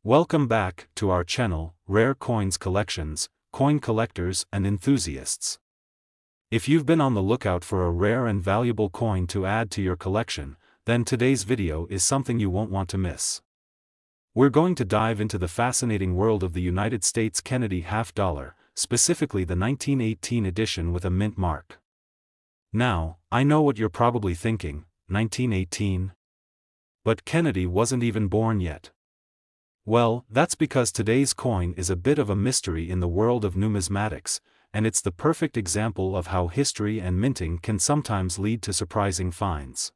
Welcome back to our channel, Rare Coins Collections, Coin Collectors and Enthusiasts. If you've been on the lookout for a rare and valuable coin to add to your collection, then today's video is something you won't want to miss. We're going to dive into the fascinating world of the United States Kennedy half dollar, specifically the 1918 edition with a mint mark. Now, I know what you're probably thinking, 1918? But Kennedy wasn't even born yet. Well, that's because today's coin is a bit of a mystery in the world of numismatics, and it's the perfect example of how history and minting can sometimes lead to surprising finds.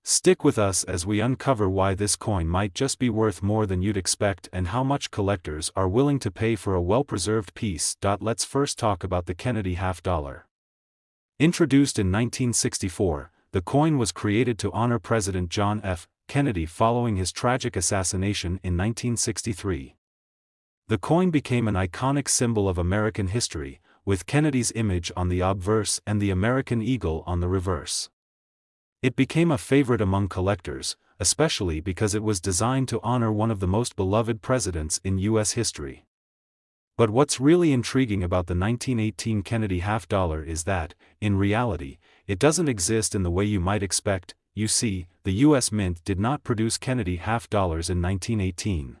Stick with us as we uncover why this coin might just be worth more than you'd expect and how much collectors are willing to pay for a well-preserved piece. Let's first talk about the Kennedy half dollar. Introduced in 1964, the coin was created to honor President John F. Kennedy following his tragic assassination in 1963. The coin became an iconic symbol of American history, with Kennedy's image on the obverse and the American eagle on the reverse. It became a favorite among collectors, especially because it was designed to honor one of the most beloved presidents in U.S. history. But what's really intriguing about the 1918 Kennedy half dollar is that, in reality, it doesn't exist in the way you might expect. You see, the U.S. Mint did not produce Kennedy half dollars in 1918.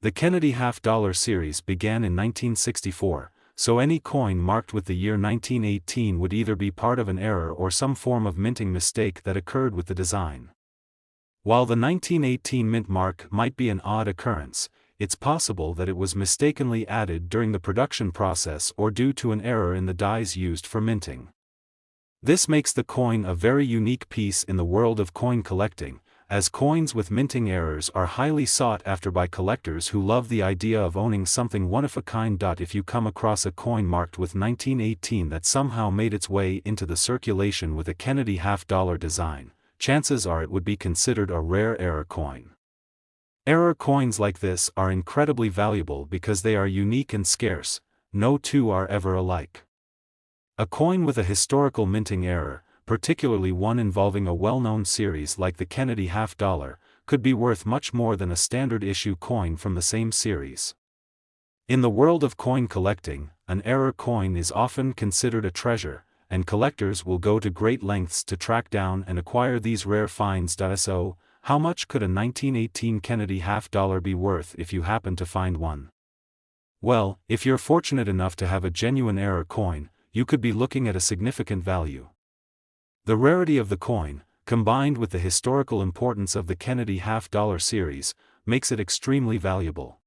The Kennedy half dollar series began in 1964, so any coin marked with the year 1918 would either be part of an error or some form of minting mistake that occurred with the design. While the 1918 mint mark might be an odd occurrence, it's possible that it was mistakenly added during the production process or due to an error in the dies used for minting. This makes the coin a very unique piece in the world of coin collecting, as coins with minting errors are highly sought after by collectors who love the idea of owning something one-of-a-kind. If you come across a coin marked with 1918 that somehow made its way into the circulation with a Kennedy half dollar design, chances are it would be considered a rare error coin. Error coins like this are incredibly valuable because they are unique and scarce. No two are ever alike. A coin with a historical minting error, particularly one involving a well-known series like the Kennedy half dollar, could be worth much more than a standard issue coin from the same series. In the world of coin collecting, an error coin is often considered a treasure, and collectors will go to great lengths to track down and acquire these rare finds. So, how much could a 1918 Kennedy half dollar be worth if you happen to find one? Well, if you're fortunate enough to have a genuine error coin, you could be looking at a significant value. The rarity of the coin, combined with the historical importance of the Kennedy half dollar series, makes it extremely valuable.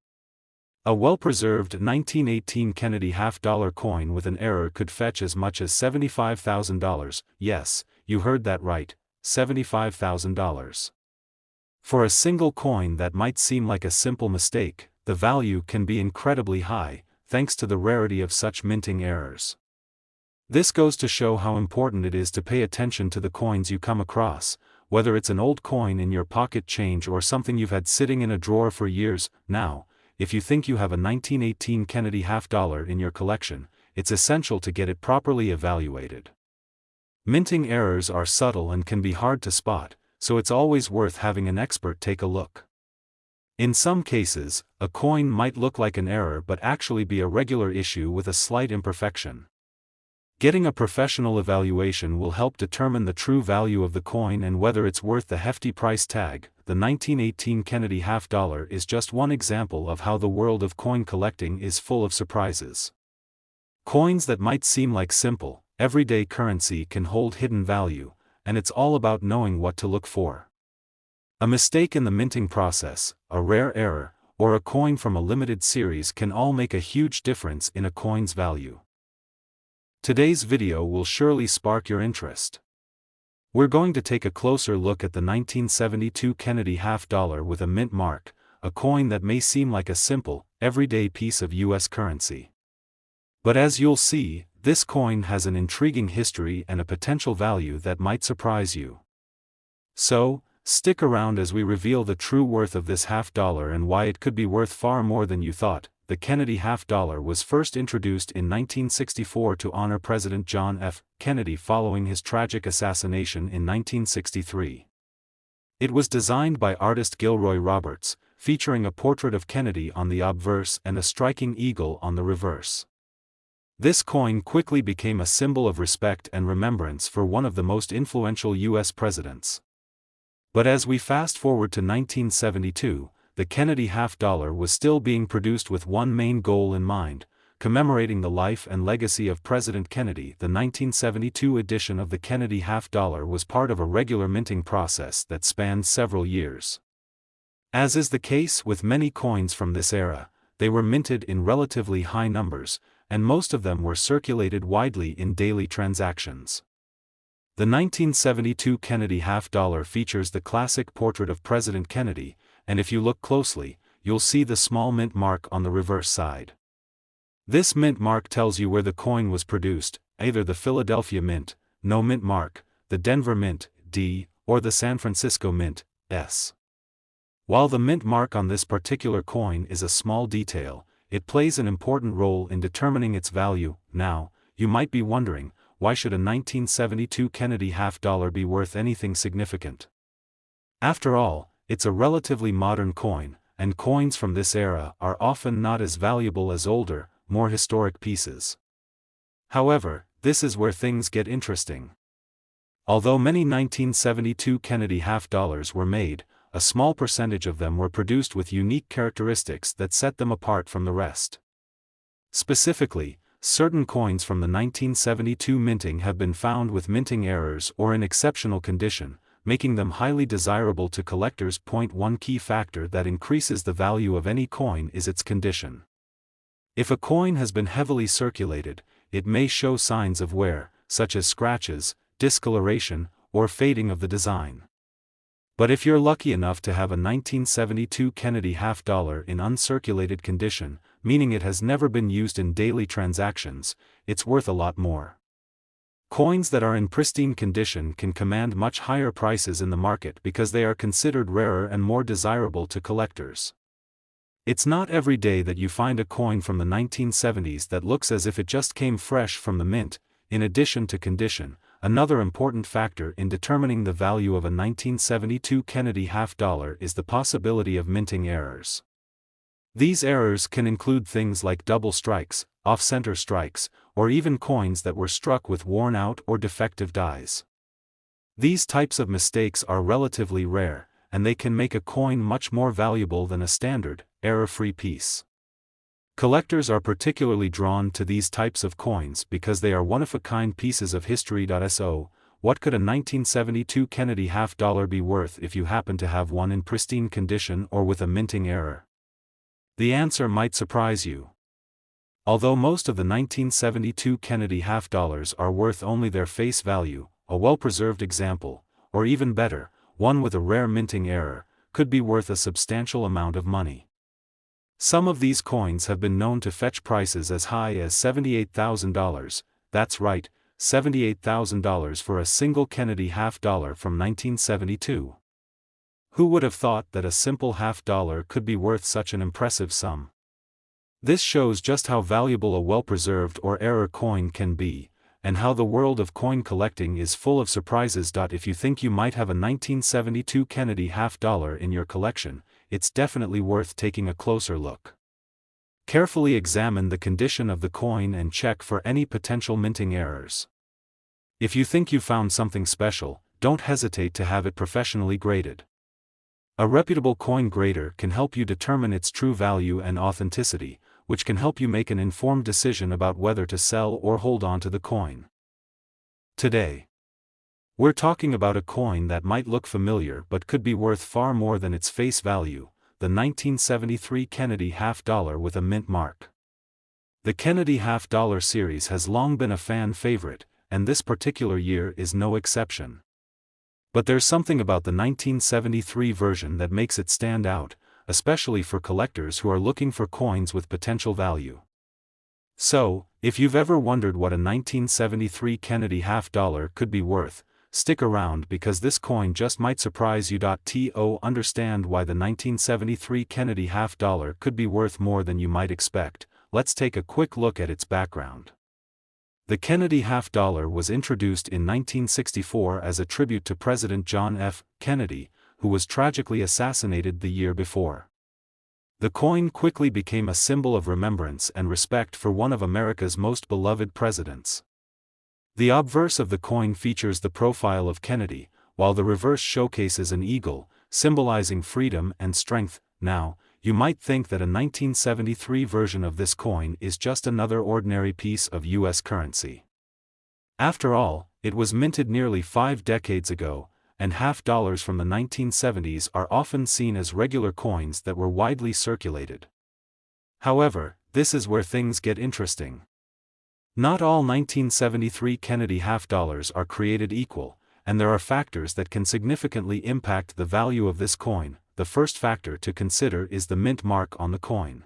A well-preserved 1918 Kennedy half dollar coin with an error could fetch as much as $75,000. Yes, you heard that right, $75,000. For a single coin that might seem like a simple mistake, the value can be incredibly high, thanks to the rarity of such minting errors. This goes to show how important it is to pay attention to the coins you come across, whether it's an old coin in your pocket change or something you've had sitting in a drawer for years. Now, if you think you have a 1918 Kennedy half dollar in your collection, it's essential to get it properly evaluated. Minting errors are subtle and can be hard to spot, so it's always worth having an expert take a look. In some cases, a coin might look like an error but actually be a regular issue with a slight imperfection. Getting a professional evaluation will help determine the true value of the coin and whether it's worth the hefty price tag. The 1918 Kennedy half dollar is just one example of how the world of coin collecting is full of surprises. Coins that might seem like simple, everyday currency can hold hidden value, and it's all about knowing what to look for. A mistake in the minting process, a rare error, or a coin from a limited series can all make a huge difference in a coin's value. Today's video will surely spark your interest. We're going to take a closer look at the 1972 Kennedy half dollar with a mint mark, a coin that may seem like a simple, everyday piece of U.S. currency. But as you'll see, this coin has an intriguing history and a potential value that might surprise you. So, stick around as we reveal the true worth of this half dollar and why it could be worth far more than you thought. The Kennedy half dollar was first introduced in 1964 to honor President John F. Kennedy following his tragic assassination in 1963. It was designed by artist Gilroy Roberts, featuring a portrait of Kennedy on the obverse and a striking eagle on the reverse. This coin quickly became a symbol of respect and remembrance for one of the most influential U.S. presidents. But as we fast forward to 1972, the Kennedy half-dollar was still being produced with one main goal in mind: commemorating the life and legacy of President Kennedy. The 1972 edition of the Kennedy half-dollar was part of a regular minting process that spanned several years. As is the case with many coins from this era, they were minted in relatively high numbers, and most of them were circulated widely in daily transactions. The 1972 Kennedy half-dollar features the classic portrait of President Kennedy, and if you look closely, you'll see the small mint mark on the reverse side. This mint mark tells you where the coin was produced, either the Philadelphia Mint, no mint mark, the Denver Mint, D, or the San Francisco Mint, S. While the mint mark on this particular coin is a small detail, it plays an important role in determining its value. Now, you might be wondering, why should a 1972 Kennedy half-dollar be worth anything significant? After all, it's a relatively modern coin, and coins from this era are often not as valuable as older, more historic pieces. However, this is where things get interesting. Although many 1972 Kennedy half-dollars were made, a small percentage of them were produced with unique characteristics that set them apart from the rest. Specifically, certain coins from the 1972 minting have been found with minting errors or in exceptional condition, making them highly desirable to collectors. One key factor that increases the value of any coin is its condition. If a coin has been heavily circulated, it may show signs of wear, such as scratches, discoloration, or fading of the design. But if you're lucky enough to have a 1972 Kennedy half-dollar in uncirculated condition, meaning it has never been used in daily transactions, it's worth a lot more. Coins that are in pristine condition can command much higher prices in the market because they are considered rarer and more desirable to collectors. It's not every day that you find a coin from the 1970s that looks as if it just came fresh from the mint. In addition to condition, another important factor in determining the value of a 1972 Kennedy half-dollar is the possibility of minting errors. These errors can include things like double strikes, off-center strikes, or even coins that were struck with worn-out or defective dies. These types of mistakes are relatively rare, and they can make a coin much more valuable than a standard, error-free piece. Collectors are particularly drawn to these types of coins because they are one-of-a-kind pieces of history. So, what could a 1972 Kennedy half-dollar be worth if you happen to have one in pristine condition or with a minting error? The answer might surprise you. Although most of the 1972 Kennedy half-dollars are worth only their face value, a well-preserved example, or even better, one with a rare minting error, could be worth a substantial amount of money. Some of these coins have been known to fetch prices as high as $78,000, that's right, $78,000 for a single Kennedy half-dollar from 1972. Who would have thought that a simple half-dollar could be worth such an impressive sum? This shows just how valuable a well-preserved or error coin can be, and how the world of coin collecting is full of surprises. If you think you might have a 1972 Kennedy half-dollar in your collection, it's definitely worth taking a closer look. Carefully examine the condition of the coin and check for any potential minting errors. If you think you found something special, don't hesitate to have it professionally graded. A reputable coin grader can help you determine its true value and authenticity, which can help you make an informed decision about whether to sell or hold on to the coin. Today, we're talking about a coin that might look familiar but could be worth far more than its face value, the 1973 Kennedy half-dollar with a mint mark. The Kennedy half-dollar series has long been a fan favorite, and this particular year is no exception. But there's something about the 1973 version that makes it stand out, especially for collectors who are looking for coins with potential value. So, if you've ever wondered what a 1973 Kennedy half-dollar could be worth, stick around because this coin just might surprise you. To understand why the 1973 Kennedy half-dollar could be worth more than you might expect, let's take a quick look at its background. The Kennedy half-dollar was introduced in 1964 as a tribute to President John F. Kennedy, who was tragically assassinated the year before. The coin quickly became a symbol of remembrance and respect for one of America's most beloved presidents. The obverse of the coin features the profile of Kennedy, while the reverse showcases an eagle, symbolizing freedom and strength. Now, you might think that a 1973 version of this coin is just another ordinary piece of U.S. currency. After all, it was minted nearly 5 decades ago, and half dollars from the 1970s are often seen as regular coins that were widely circulated. However, this is where things get interesting. Not all 1973 Kennedy half dollars are created equal, and there are factors that can significantly impact the value of this coin. The first factor to consider is the mint mark on the coin.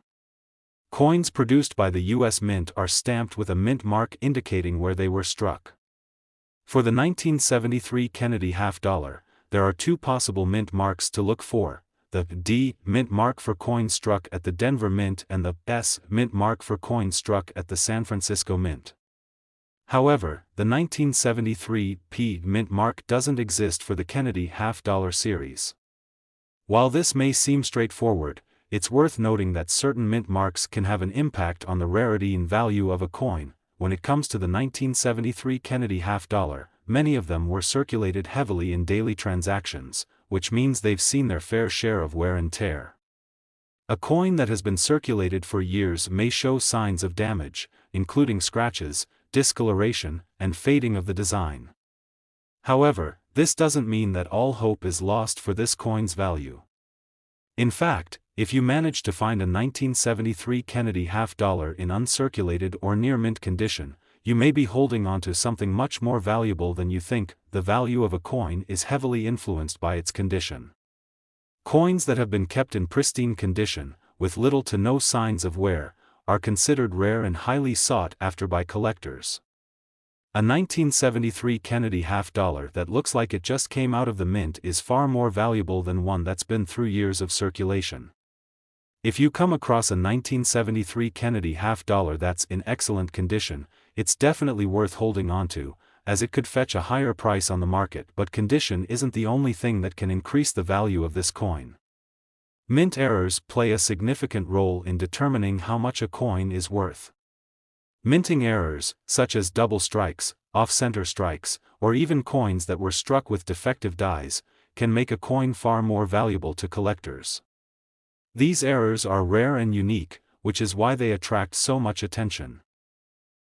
Coins produced by the U.S. Mint are stamped with a mint mark indicating where they were struck. For the 1973 Kennedy half dollar, there are 2 possible mint marks to look for: the D mint mark for coin struck at the Denver Mint and the S mint mark for coin struck at the San Francisco Mint. However, the 1973 P mint mark doesn't exist for the Kennedy half dollar series. While this may seem straightforward, it's worth noting that certain mint marks can have an impact on the rarity and value of a coin. When it comes to the 1973 Kennedy half dollar, many of them were circulated heavily in daily transactions, which means they've seen their fair share of wear and tear. A coin that has been circulated for years may show signs of damage, including scratches, discoloration, and fading of the design. However, this doesn't mean that all hope is lost for this coin's value. In fact, if you manage to find a 1973 Kennedy half dollar in uncirculated or near mint condition, you may be holding on to something much more valuable than you think. The value of a coin is heavily influenced by its condition. Coins that have been kept in pristine condition, with little to no signs of wear, are considered rare and highly sought after by collectors. A 1973 Kennedy half dollar that looks like it just came out of the mint is far more valuable than one that's been through years of circulation. If you come across a 1973 Kennedy half dollar that's in excellent condition, it's definitely worth holding onto, as it could fetch a higher price on the market. But condition isn't the only thing that can increase the value of this coin. Mint errors play a significant role in determining how much a coin is worth. Minting errors, such as double strikes, off-center strikes, or even coins that were struck with defective dies, can make a coin far more valuable to collectors. These errors are rare and unique, which is why they attract so much attention.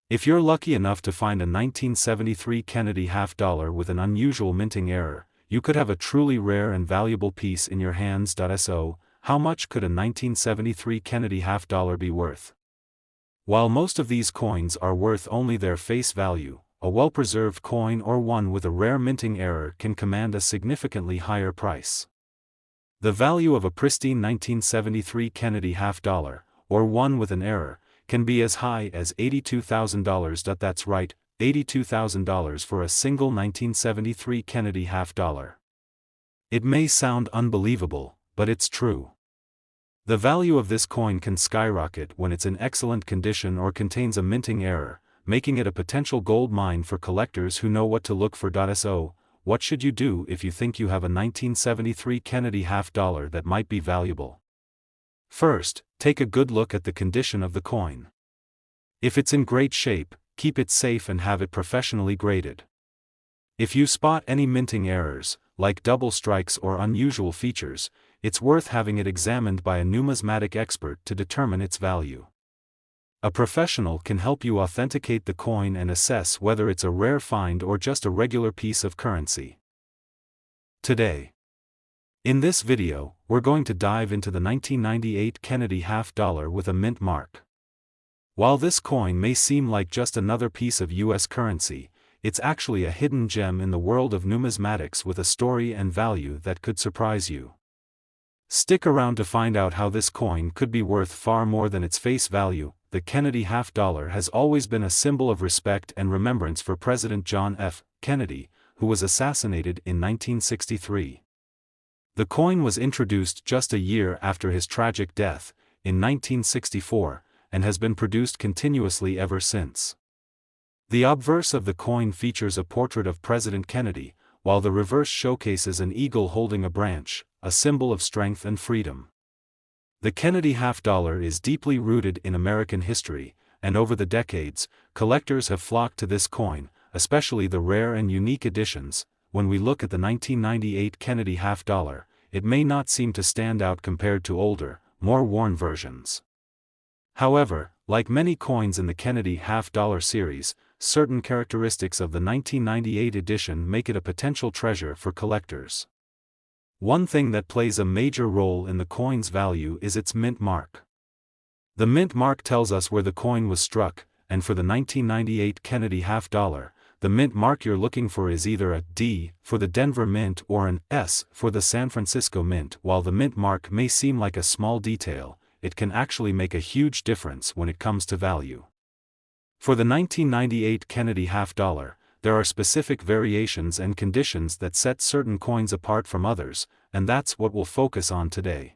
If you're lucky enough to find a 1973 Kennedy half dollar with an unusual minting error, you could have a truly rare and valuable piece in your hands. So, how much could a 1973 Kennedy half dollar be worth? While most of these coins are worth only their face value, a well-preserved coin or one with a rare minting error can command a significantly higher price. The value of a pristine 1973 Kennedy half dollar, or one with an error, can be as high as $82,000. That's right, $82,000 for a single 1973 Kennedy half dollar. It may sound unbelievable, but it's true. The value of this coin can skyrocket when it's in excellent condition or contains a minting error, making it a potential gold mine for collectors who know what to look for. So, what should you do if you think you have a 1973 Kennedy half dollar that might be valuable? First, take a good look at the condition of the coin. If it's in great shape, keep it safe and have it professionally graded. If you spot any minting errors, like double strikes or unusual features, it's worth having it examined by a numismatic expert to determine its value. A professional can help you authenticate the coin and assess whether it's a rare find or just a regular piece of currency. Today, in this video, we're going to dive into the 1998 Kennedy half dollar with a mint mark. While this coin may seem like just another piece of U.S. currency, it's actually a hidden gem in the world of numismatics with a story and value that could surprise you. Stick around to find out how this coin could be worth far more than its face value. The Kennedy half dollar has always been a symbol of respect and remembrance for President John F. Kennedy, who was assassinated in 1963. The coin was introduced just a year after his tragic death, in 1964, and has been produced continuously ever since. The obverse of the coin features a portrait of President Kennedy, while the reverse showcases an eagle holding a branch, a symbol of strength and freedom. The Kennedy half-dollar is deeply rooted in American history, and over the decades, collectors have flocked to this coin, especially the rare and unique editions. When we look at the 1998 Kennedy half-dollar, it may not seem to stand out compared to older, more worn versions. However, like many coins in the Kennedy half-dollar series, certain characteristics of the 1998 edition make it a potential treasure for collectors. One thing that plays a major role in the coin's value is its mint mark. The mint mark tells us where the coin was struck, and for the 1998 Kennedy half-dollar, the mint mark you're looking for is either a D for the Denver Mint or an S for the San Francisco Mint. While the mint mark may seem like a small detail, it can actually make a huge difference when it comes to value. For the 1998 Kennedy half-dollar, there are specific variations and conditions that set certain coins apart from others, and that's what we'll focus on today.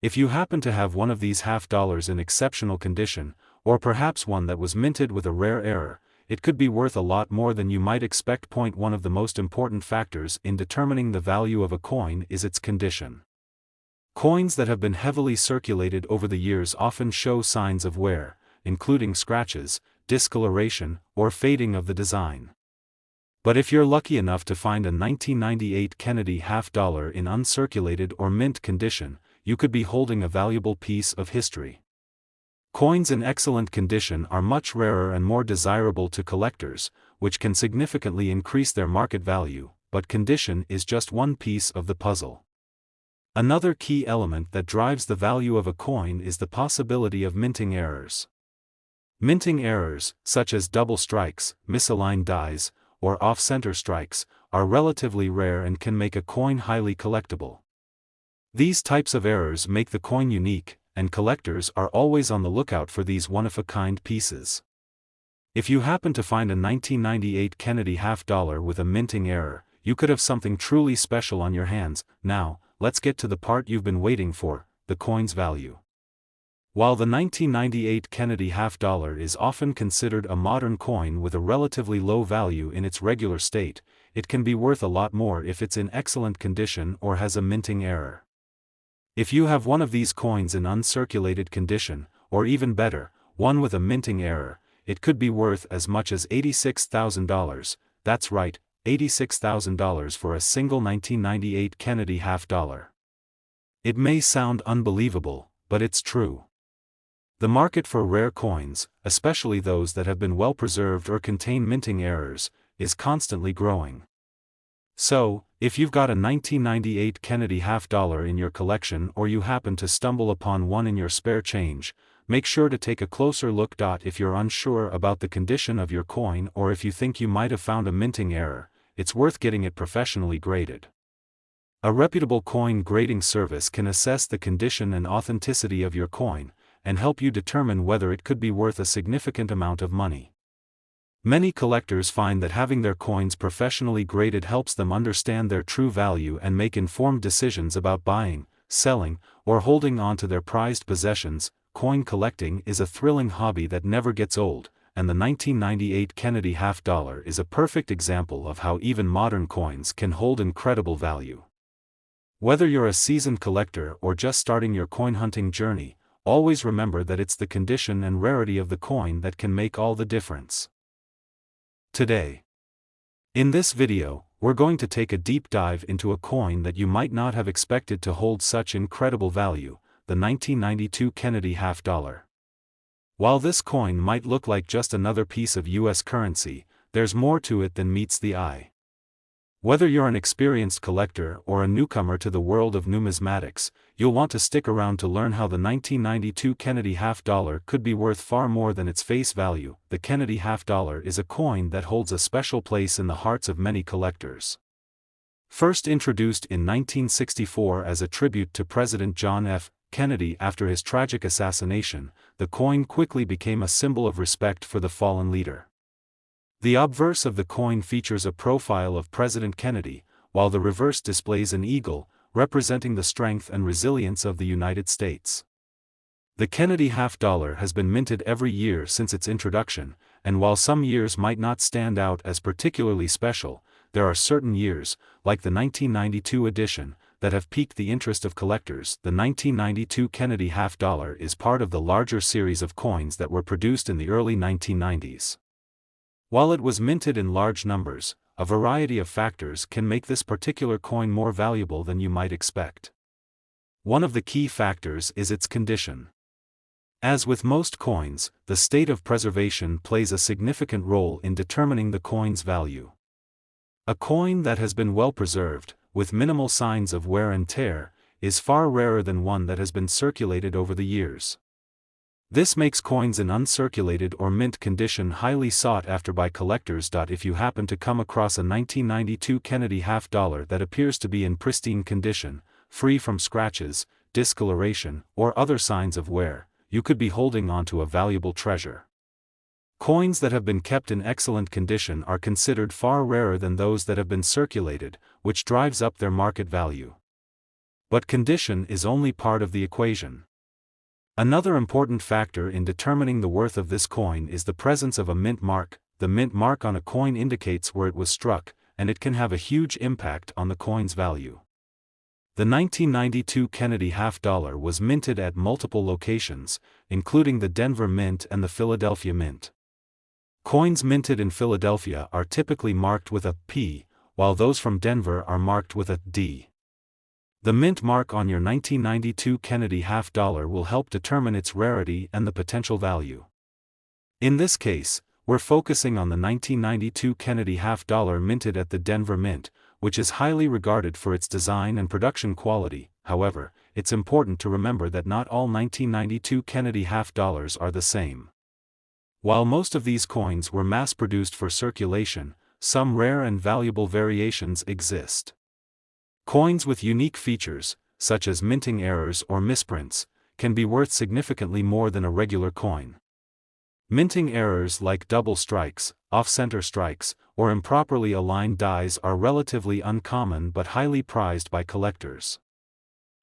If you happen to have one of these half-dollars in exceptional condition, or perhaps one that was minted with a rare error, it could be worth a lot more than you might expect. One of the most important factors in determining the value of a coin is its condition. Coins that have been heavily circulated over the years often show signs of wear, including scratches, discoloration, or fading of the design. But if you're lucky enough to find a 1998 Kennedy half-dollar in uncirculated or mint condition, you could be holding a valuable piece of history. Coins in excellent condition are much rarer and more desirable to collectors, which can significantly increase their market value, but condition is just one piece of the puzzle. Another key element that drives the value of a coin is the possibility of minting errors. Minting errors, such as double strikes, misaligned dies, or off-center strikes, are relatively rare and can make a coin highly collectible. These types of errors make the coin unique, and collectors are always on the lookout for these one-of-a-kind pieces. If you happen to find a 1998 Kennedy half-dollar with a minting error, you could have something truly special on your hands. Now, let's get to the part you've been waiting for, the coin's value. While the 1998 Kennedy half-dollar is often considered a modern coin with a relatively low value in its regular state, it can be worth a lot more if it's in excellent condition or has a minting error. If you have one of these coins in uncirculated condition, or even better, one with a minting error, it could be worth as much as $86,000, that's right, $86,000 for a single 1998 Kennedy half-dollar. It may sound unbelievable, but it's true. The market for rare coins, especially those that have been well preserved or contain minting errors, is constantly growing. So, if you've got a 1998 Kennedy half-dollar in your collection or you happen to stumble upon one in your spare change, make sure to take a closer look. If you're unsure about the condition of your coin or if you think you might have found a minting error, it's worth getting it professionally graded. A reputable coin grading service can assess the condition and authenticity of your coin, and help you determine whether it could be worth a significant amount of money. Many collectors find that having their coins professionally graded helps them understand their true value and make informed decisions about buying, selling, or holding on to their prized possessions. Coin collecting is a thrilling hobby that never gets old, and the 1998 Kennedy half-dollar is a perfect example of how even modern coins can hold incredible value. Whether you're a seasoned collector or just starting your coin hunting journey, always remember that it's the condition and rarity of the coin that can make all the difference. Today, in this video, we're going to take a deep dive into a coin that you might not have expected to hold such incredible value, the 1992 Kennedy half-dollar. While this coin might look like just another piece of US currency, there's more to it than meets the eye. Whether you're an experienced collector or a newcomer to the world of numismatics, you'll want to stick around to learn how the 1992 Kennedy half-dollar could be worth far more than its face value. The Kennedy half-dollar is a coin that holds a special place in the hearts of many collectors. First introduced in 1964 as a tribute to President John F. Kennedy after his tragic assassination, the coin quickly became a symbol of respect for the fallen leader. The obverse of the coin features a profile of President Kennedy, while the reverse displays an eagle, representing the strength and resilience of the United States. The Kennedy half-dollar has been minted every year since its introduction, and while some years might not stand out as particularly special, there are certain years, like the 1992 edition, that have piqued the interest of collectors. The 1992 Kennedy half dollar is part of the larger series of coins that were produced in the early 1990s. While it was minted in large numbers, a variety of factors can make this particular coin more valuable than you might expect. One of the key factors is its condition. As with most coins, the state of preservation plays a significant role in determining the coin's value. A coin that has been well preserved, with minimal signs of wear and tear, is far rarer than one that has been circulated over the years. This makes coins in uncirculated or mint condition highly sought after by collectors. If you happen to come across a 1992 Kennedy half dollar that appears to be in pristine condition, free from scratches, discoloration, or other signs of wear, you could be holding on to a valuable treasure. Coins that have been kept in excellent condition are considered far rarer than those that have been circulated, which drives up their market value. But condition is only part of the equation. Another important factor in determining the worth of this coin is the presence of a mint mark. The mint mark on a coin indicates where it was struck, and it can have a huge impact on the coin's value. The 1992 Kennedy half dollar was minted at multiple locations, including the Denver Mint and the Philadelphia Mint. Coins minted in Philadelphia are typically marked with a P, while those from Denver are marked with a D. The mint mark on your 1992 Kennedy half dollar will help determine its rarity and the potential value. In this case, we're focusing on the 1992 Kennedy half dollar minted at the Denver Mint, which is highly regarded for its design and production quality. However, it's important to remember that not all 1992 Kennedy half dollars are the same. While most of these coins were mass-produced for circulation, some rare and valuable variations exist. Coins with unique features, such as minting errors or misprints, can be worth significantly more than a regular coin. Minting errors like double strikes, off-center strikes, or improperly aligned dies are relatively uncommon but highly prized by collectors.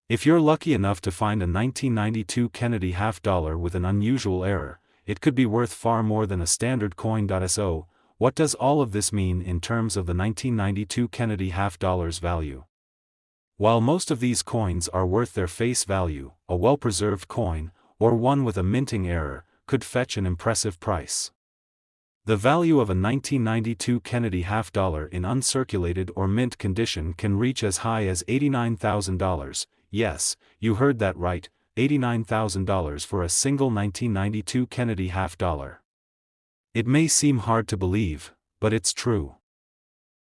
If you're lucky enough to find a 1992 Kennedy half dollar with an unusual error, it could be worth far more than a standard coin. So, what does all of this mean in terms of the 1992 Kennedy half dollar's value? While most of these coins are worth their face value, a well-preserved coin, or one with a minting error, could fetch an impressive price. The value of a 1992 Kennedy half dollar in uncirculated or mint condition can reach as high as $89,000. Yes, you heard that right, $89,000 for a single 1992 Kennedy half dollar. It may seem hard to believe, but it's true.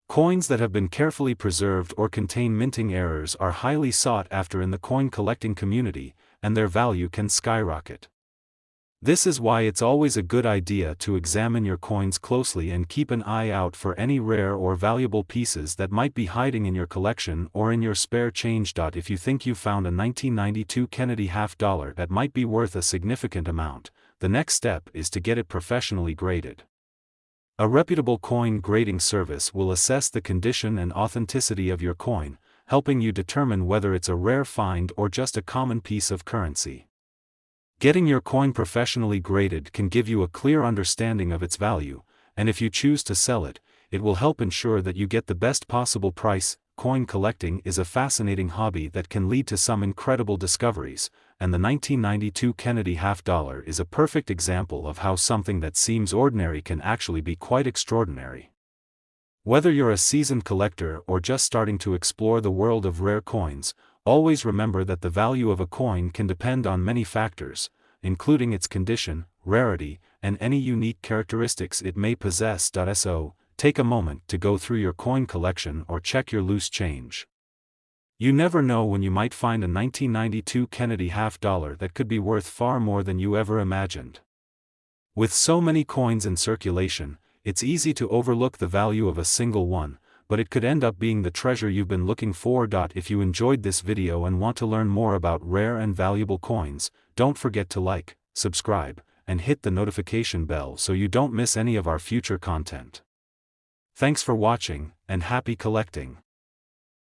Coins that have been carefully preserved or contain minting errors are highly sought after in the coin collecting community, and their value can skyrocket. This is why it's always a good idea to examine your coins closely and keep an eye out for any rare or valuable pieces that might be hiding in your collection or in your spare change. If you think you found a 1992 Kennedy half dollar that might be worth a significant amount, the next step is to get it professionally graded. A reputable coin grading service will assess the condition and authenticity of your coin, helping you determine whether it's a rare find or just a common piece of currency. Getting your coin professionally graded can give you a clear understanding of its value, and if you choose to sell it, it will help ensure that you get the best possible price. Coin collecting is a fascinating hobby that can lead to some incredible discoveries, and the 1992 Kennedy half dollar is a perfect example of how something that seems ordinary can actually be quite extraordinary. Whether you're a seasoned collector or just starting to explore the world of rare coins, always remember that the value of a coin can depend on many factors, including its condition, rarity, and any unique characteristics it may possess. So, take a moment to go through your coin collection or check your loose change. You never know when you might find a 1992 Kennedy half dollar that could be worth far more than you ever imagined. With so many coins in circulation, it's easy to overlook the value of a single one, but it could end up being the treasure you've been looking for. If you enjoyed this video and want to learn more about rare and valuable coins, don't forget to like, subscribe, and hit the notification bell so you don't miss any of our future content. Thanks for watching, and happy collecting!